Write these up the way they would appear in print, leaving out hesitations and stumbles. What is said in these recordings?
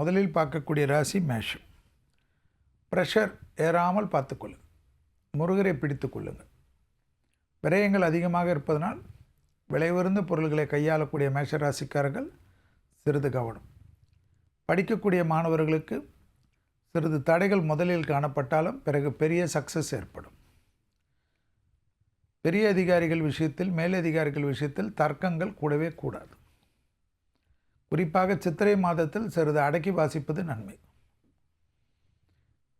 முதலில் பார்க்கக்கூடிய ராசி மேஷம். ப்ரெஷர் ஏறாமல் பார்த்துக்கொள்ளுங்கள். முருகரை பிடித்து கொள்ளுங்கள். விரயங்கள் அதிகமாக இருப்பதனால் விலை உயர்ந்த பொருள்களை கையாளக்கூடிய மேஷ ராசிக்காரர்கள் சிறிது கவனம். படிக்கக்கூடிய மாணவர்களுக்கு சிறிது தடைகள் முதலில் காணப்பட்டாலும் பிறகு பெரிய சக்ஸஸ் ஏற்படும். பெரிய அதிகாரிகள் விஷயத்தில் மேலதிகாரிகள் விஷயத்தில் தர்க்கங்கள் கூடவே கூடாது. குறிப்பாக சித்திரை மாதத்தில் சிறிது அடக்கி வாசிப்பது நன்மை.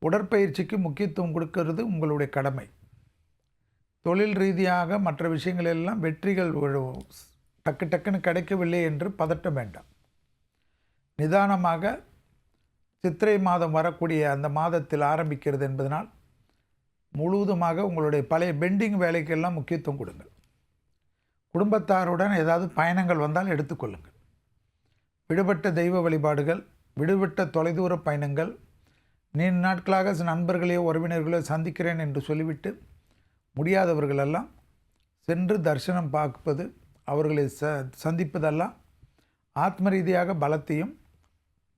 உடற்பயிற்சிக்கு முக்கியத்துவம் கொடுக்கிறது உங்களுடைய கடமை. தொழில் ரீதியாக மற்ற விஷயங்களெல்லாம் வெற்றிகள் டக்கு டக்குன்னு கிடைக்கவில்லை என்று பதட்டம் வேண்டாம். நிதானமாக சித்திரை மாதம் வரக்கூடிய அந்த மாதத்தில் ஆரம்பிக்கிறது என்பதனால் முழுவதுமாக உங்களுடைய பழைய பெண்டிங் வேலைக்கெல்லாம் முக்கியத்துவம் கொடுங்கள். குடும்பத்தாருடன் ஏதாவது பயணங்கள் வந்தால் எடுத்துக்கொள்ளுங்கள். விடுபட்ட தெய்வ வழிபாடுகள், விடுபட்ட தொலைதூர பயணங்கள், நீண்ட நாட்களாக நண்பர்களையோ உறவினர்களோ சந்திக்கிறேன் என்று சொல்லிவிட்டு முடியாதவர்களெல்லாம் சென்று தரிசனம் பார்ப்பது, அவர்களை சந்திப்பதெல்லாம் ஆத்ம ரீதியாக பலத்தையும்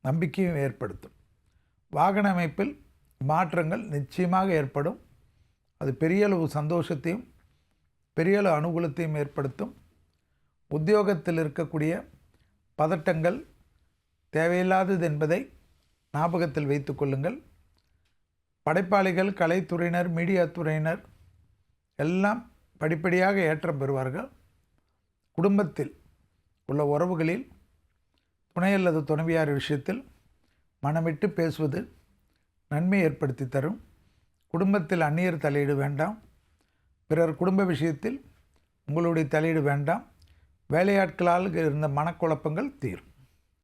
நம்பிக்கையும் ஏற்படுத்தும். வாகன அமைப்பில் மாற்றங்கள் நிச்சயமாக ஏற்படும். அது பெரிய அளவு சந்தோஷத்தையும் பெரிய அளவு அனுகூலத்தையும் ஏற்படுத்தும். உத்தியோகத்தில் இருக்கக்கூடிய பதட்டங்கள் தேவையில்லாதது என்பதை ஞாபகத்தில் வைத்து கொள்ளுங்கள். படைப்பாளிகள், கலைத்துறையினர், மீடியா துறையினர் எல்லாம் படிப்படியாக ஏற்றம் பெறுவார்கள். குடும்பத்தில் உள்ள உறவுகளில் துணை அல்லது துணைவியார் விஷயத்தில் மனமிட்டு பேசுவது நன்மை ஏற்படுத்தி தரும். குடும்பத்தில் அந்நியர் தலையீடு வேண்டாம். பிறர் குடும்ப விஷயத்தில் உங்களுடைய தலையீடு வேண்டாம். வேலையாட்களால் இருந்த மனக்குழப்பங்கள் தீரும்.